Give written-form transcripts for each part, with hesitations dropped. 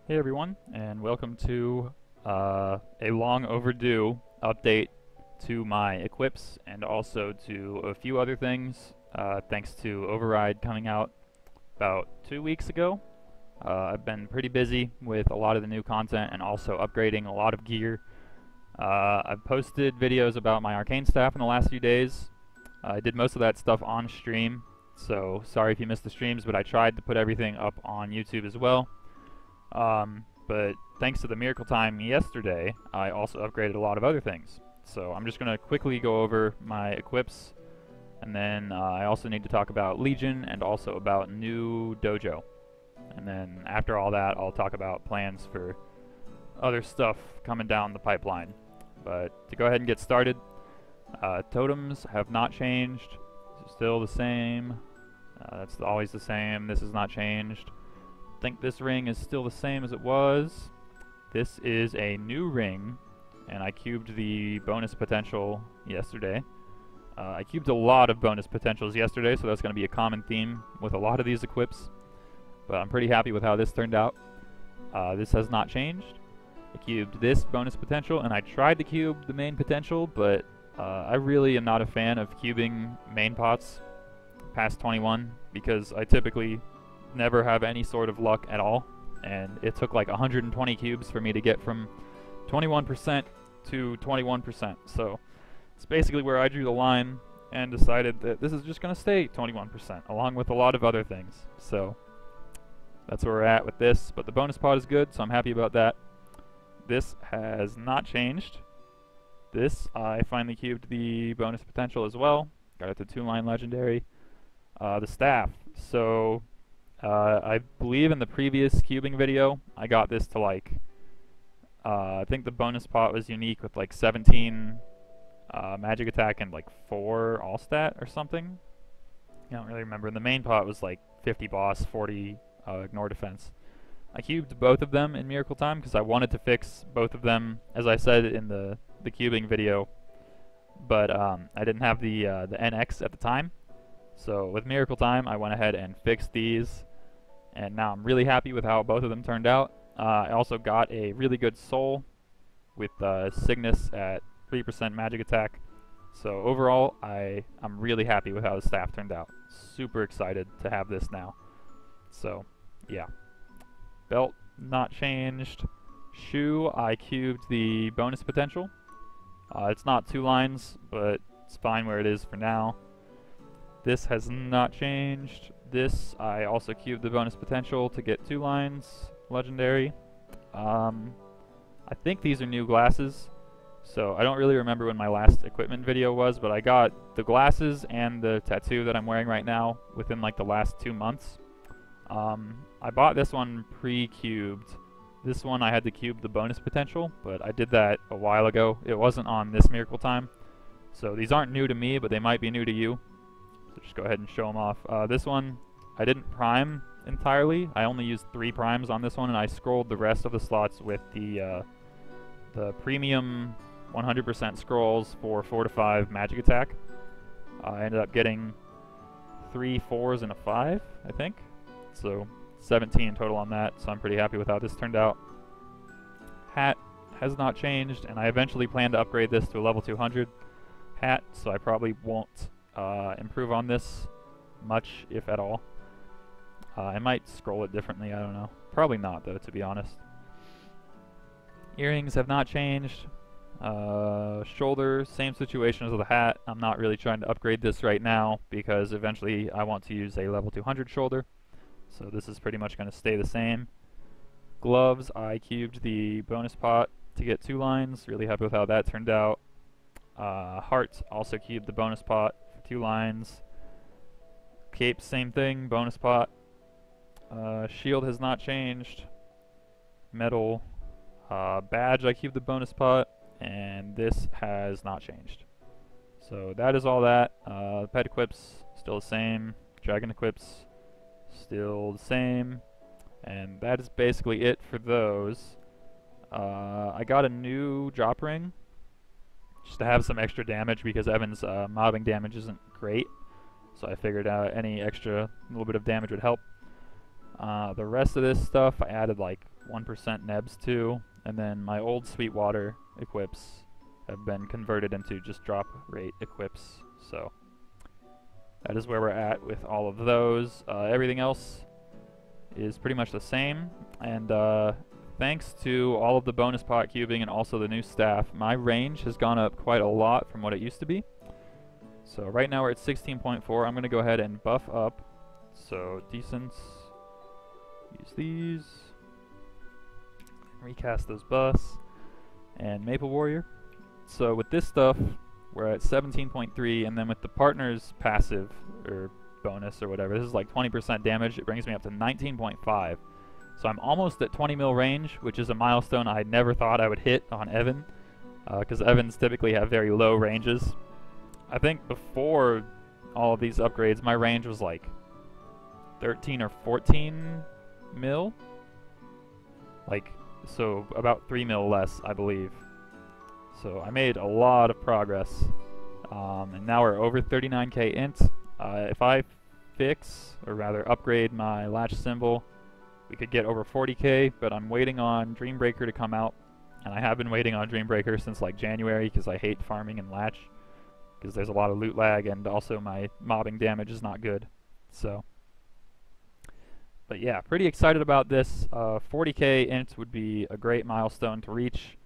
Hey everyone, and welcome to a long overdue update to my equips and also to a few other things, thanks to Override coming out about 2 weeks ago. I've been pretty busy with a lot of the new content and also upgrading a lot of gear. I've posted videos about my arcane staff in the last few days. I did most of that stuff on stream, so sorry if you missed the streams, but I tried to put everything up on YouTube as well. But thanks to the Miracle Time yesterday, I also upgraded a lot of other things. So I'm just going to quickly go over my equips, and then I also need to talk about Legion and also about new Dojo. And then after all that, I'll talk about plans for other stuff coming down the pipeline. But to go ahead and get started, totems have not changed, still the same. That's always the same. This has not changed. I think this ring is still the same as it was. This is a new ring, and I cubed the bonus potential yesterday. I cubed a lot of bonus potentials yesterday, so that's going to be a common theme with a lot of these equips. But I'm pretty happy with how this turned out. This has not changed. I cubed this bonus potential, and I tried to cube the main potential, but I really am not a fan of cubing main pots past 21, because I typically never have any sort of luck at all, and it took like 120 cubes for me to get from 21% to 21%, so it's basically where I drew the line and decided that this is just going to stay 21%, along with a lot of other things. So that's where we're at with this, but the bonus pot is good, so I'm happy about that. This has not changed. This, I finally cubed the bonus potential as well, got it to 2-line legendary. The staff, so I believe in the previous cubing video, I got this to like, I think the bonus pot was unique with like 17 magic attack and like 4 all stat or something. I don't really remember. And the main pot was like 50 boss, 40 ignore defense. I cubed both of them in Miracle Time because I wanted to fix both of them, as I said in the cubing video, but I didn't have the NX at the time. So with Miracle Time, I went ahead and fixed these, and now I'm really happy with how both of them turned out. I also got a really good soul with Cygnus at 3% magic attack. So overall, I'm really happy with how the staff turned out. Super excited to have this now. So yeah. Belt, not changed. Shoe, I cubed the bonus potential. It's not 2 lines, but it's fine where it is for now. This has not changed. This, I also cubed the bonus potential to get 2 lines, legendary. I think these are new glasses, so I don't really remember when my last equipment video was, but I got the glasses and the tattoo that I'm wearing right now within like the last 2 months. I bought this one pre-cubed. This one I had to cube the bonus potential, but I did that a while ago. It wasn't on this Miracle Time. So these aren't new to me, but they might be new to you. So just go ahead and show them off. This one, I didn't prime entirely. I only used 3 primes on this one, and I scrolled the rest of the slots with the premium 100% scrolls for 4 to 5 magic attack. I ended up getting 3 4s and a 5, I think. So 17 total on that, so I'm pretty happy with how this turned out. Hat has not changed, and I eventually plan to upgrade this to a level 200 hat, so I probably won't improve on this much, if at all. I might scroll it differently, I don't know. Probably not, though, to be honest. Earrings have not changed. Shoulder, same situation as the hat. I'm not really trying to upgrade this right now because eventually I want to use a level 200 shoulder. So this is pretty much going to stay the same. Gloves, I cubed the bonus pot to get 2 lines. Really happy with how that turned out. Heart, also cubed the bonus pot for 2 lines. Cape, same thing, bonus pot. Shield has not changed. Metal. Badge, I cubed the bonus pot, and this has not changed. So that is all that. Pet equips, still the same. Dragon equips, still the same. And that is basically it for those. I got a new drop ring just to have some extra damage because Evan's mobbing damage isn't great. So I figured any extra little bit of damage would help. The rest of this stuff, I added like 1% nebs too, and then my old Sweetwater equips have been converted into just drop rate equips, so that is where we're at with all of those. Everything else is pretty much the same, and thanks to all of the bonus pot cubing and also the new staff, my range has gone up quite a lot from what it used to be. So right now we're at 16.4. I'm going to go ahead and buff up. So decent. Use these. Recast those buffs. And Maple Warrior. So with this stuff, we're at 17.3, and then with the partner's passive, or bonus or whatever, this is like 20% damage, it brings me up to 19.5. So I'm almost at 20 mil range, which is a milestone I never thought I would hit on Evan, because Evans typically have very low ranges. I think before all of these upgrades, my range was like 13 or 14 mil. Like, so about 3 mil less, I believe. So I made a lot of progress. And now we're over 39k int. If I fix, or rather upgrade my latch symbol, we could get over 40k, but I'm waiting on Dreambreaker to come out. And I have been waiting on Dreambreaker since like January, because I hate farming in latch, because there's a lot of loot lag, and also my mobbing damage is not good. So, but yeah, pretty excited about this. 40k int would be a great milestone to reach,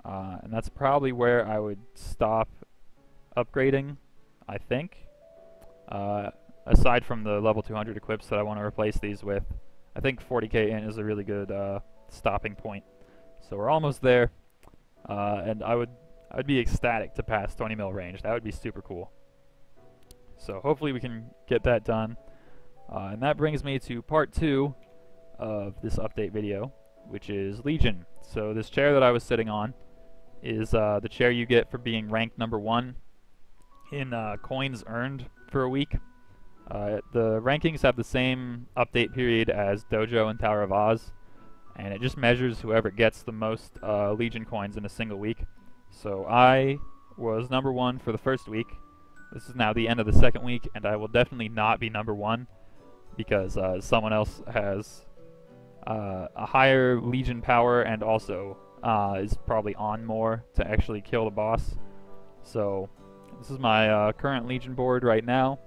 and that's probably where I would stop upgrading, I think. Aside from the level 200 equips that I want to replace these with, I think 40k int is a really good stopping point. So we're almost there, and I'd be ecstatic to pass 20 mil range. That would be super cool. So hopefully we can get that done. And that brings me to part 2 of this update video, which is Legion. So this chair that I was sitting on is the chair you get for being ranked number 1 in coins earned for a week. The rankings have the same update period as Dojo and Tower of Oz, and it just measures whoever gets the most Legion coins in a single week. So I was number 1 for the first week. This is now the end of the second week, and I will definitely not be number 1 because someone else has a higher Legion power and also is probably on more to actually kill the boss. So this is my current Legion board right now.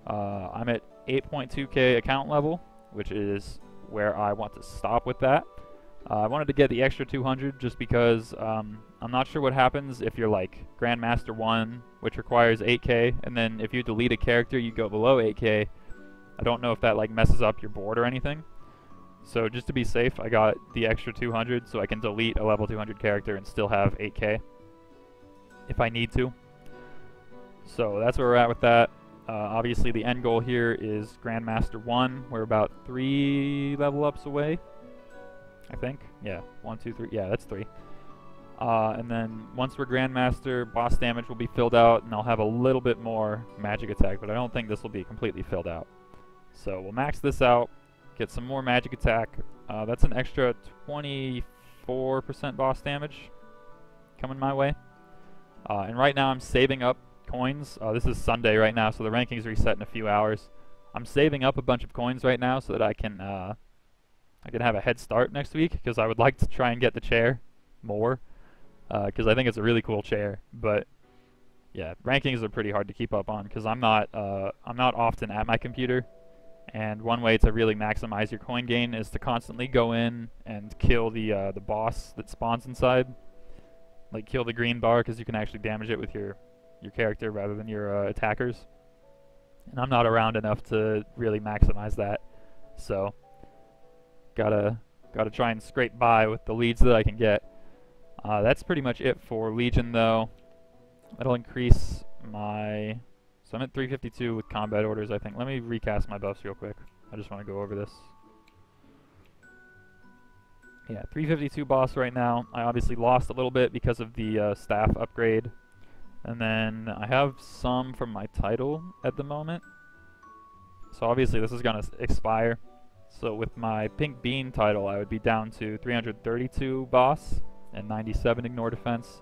I'm at 8.2k account level, which is where I want to stop with that. I wanted to get the extra 200 just because I'm not sure what happens if you're like Grandmaster 1, which requires 8k, and then if you delete a character you go below 8k. I don't know if that like messes up your board or anything. So just to be safe, I got the extra 200 so I can delete a level 200 character and still have 8k if I need to. So that's where we're at with that. Obviously the end goal here is Grandmaster 1. We're about 3 level ups away, I think. Yeah, 1, 2, 3. Yeah, that's 3. And then once we're Grandmaster, boss damage will be filled out, and I'll have a little bit more magic attack, but I don't think this will be completely filled out. So we'll max this out, get some more magic attack. That's an extra 24% boss damage coming my way. And right now I'm saving up coins. This is Sunday right now, so the rankings reset in a few hours. I'm saving up a bunch of coins right now so that I can have a head start next week, because I would like to try and get the chair more, because I think it's a really cool chair. But yeah, rankings are pretty hard to keep up on because I'm not often at my computer, and one way to really maximize your coin gain is to constantly go in and kill the boss that spawns inside. Like kill the green bar, because you can actually damage it with your character rather than your attackers. And I'm not around enough to really maximize that, so gotta try and scrape by with the leads that I can get. That's pretty much it for Legion, though. That'll increase my... So I'm at 352 with combat orders, I think. Let me recast my buffs real quick. I just want to go over this. Yeah, 352 boss right now. I obviously lost a little bit because of the staff upgrade. And then I have some from my title at the moment. So obviously this is going to expire. So with my Pink Bean title, I would be down to 332 boss and 97 ignore defense.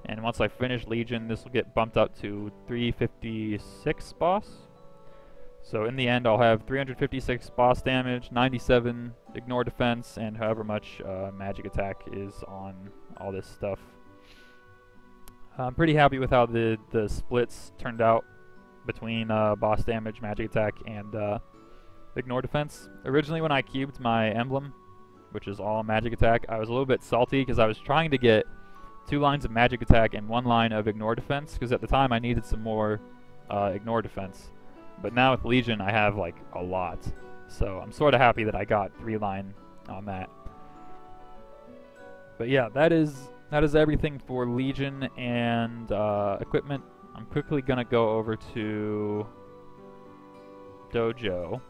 And once I finish Legion, this will get bumped up to 356 boss. So in the end, I'll have 356 boss damage, 97 ignore defense, and however much magic attack is on all this stuff. I'm pretty happy with how the splits turned out between boss damage, magic attack, and ignore defense. Originally when I cubed my emblem, which is all magic attack, I was a little bit salty because I was trying to get 2 lines of magic attack and 1 line of ignore defense, because at the time I needed some more ignore defense. But now with Legion I have like a lot, so I'm sort of happy that I got 3 line on that. But yeah, that is everything for Legion and equipment. I'm quickly gonna go over to Dojo.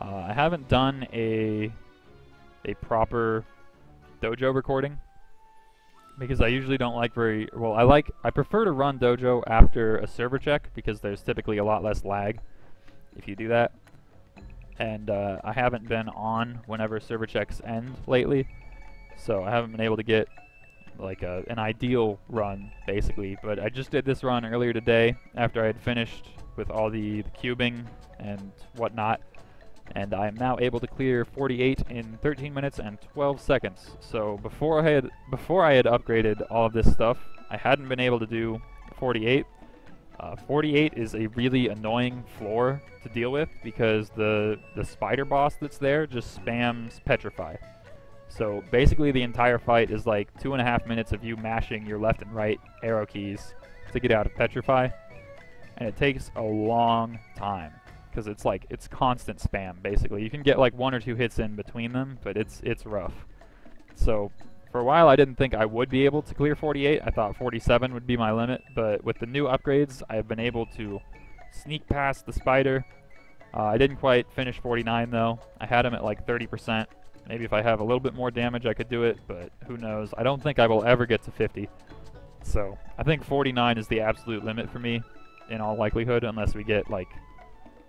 I haven't done a proper Dojo recording because I usually don't like I prefer to run Dojo after a server check because there's typically a lot less lag if you do that. And I haven't been on whenever server checks end lately, so I haven't been able to get like an ideal run basically. But I just did this run earlier today after I had finished with all the cubing and whatnot, and I am now able to clear 48 in 13 minutes and 12 seconds. So before I had upgraded all of this stuff, I hadn't been able to do 48. 48 is a really annoying floor to deal with because the spider boss that's there just spams petrify. So basically the entire fight is like 2.5 minutes of you mashing your left and right arrow keys to get out of petrify, and it takes a long time because it's constant spam basically. You can get like 1 or 2 hits in between them, but it's rough. So for a while I didn't think I would be able to clear 48. I thought 47 would be my limit, but with the new upgrades I've been able to sneak past the spider. I didn't quite finish 49 though. I had him at like 30%. Maybe if I have a little bit more damage I could do it, but who knows. I don't think I will ever get to 50. So I think 49 is the absolute limit for me in all likelihood, unless we get like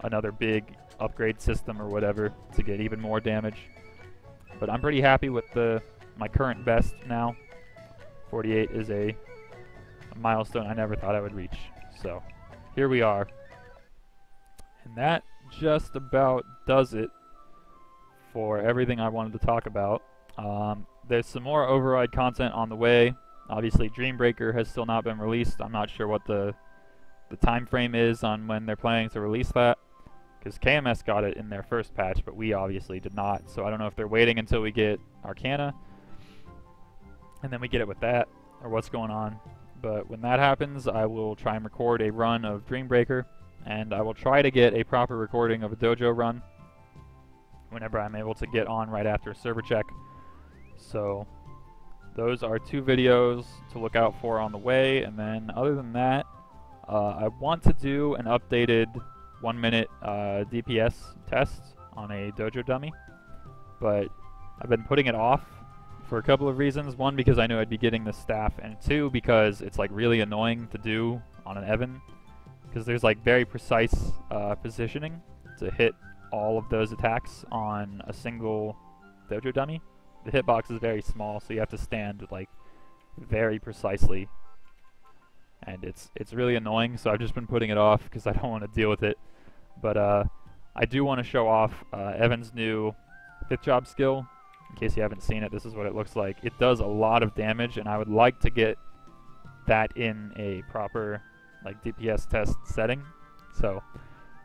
another big upgrade system or whatever to get even more damage. But I'm pretty happy with my current best now. 48 is a milestone I never thought I would reach. So here we are. And that just about does it for everything I wanted to talk about. There's some more Override content on the way. Obviously Dreambreaker has still not been released. I'm not sure what the time frame is on when they're planning to release that, because KMS got it in their first patch, but we obviously did not. So I don't know if they're waiting until we get Arcana and then we get it with that, or what's going on. But when that happens, I will try and record a run of Dreambreaker, and I will try to get a proper recording of a Dojo run whenever I'm able to get on right after a server check. So those are 2 videos to look out for on the way, and then other than that, I want to do an updated 1-minute DPS test on a Dojo dummy, but I've been putting it off for a couple of reasons. 1, because I knew I'd be getting the staff, and 2, because it's like really annoying to do on an Evan, because there's like very precise positioning to hit all of those attacks on a single Dojo dummy. The hitbox is very small, so you have to stand like very precisely, and it's really annoying. So I've just been putting it off because I don't want to deal with it. But I do want to show off Evan's new 5th job skill. In case you haven't seen it, this is what it looks like. It does a lot of damage, and I would like to get that in a proper like DPS test setting. So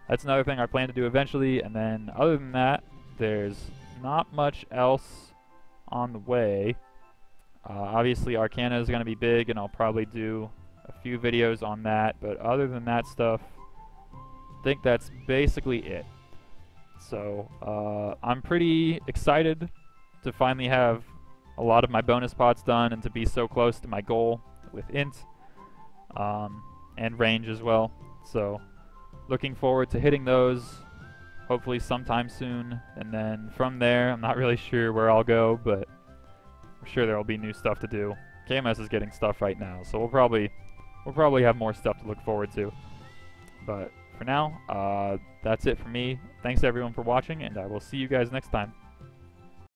that's another thing I plan to do eventually. And then other than that, there's not much else on the way. Obviously Arcana is going to be big, and I'll probably do a few videos on that. But other than that stuff, I think that's basically it. So I'm pretty excited to finally have a lot of my bonus pots done and to be so close to my goal with int and range as well. So looking forward to hitting those hopefully sometime soon, and then from there I'm not really sure where I'll go, but I'm sure there will be new stuff to do. KMS is getting stuff right now, so we'll probably have more stuff to look forward to. But for now, that's it for me. Thanks everyone for watching, and I will see you guys next time.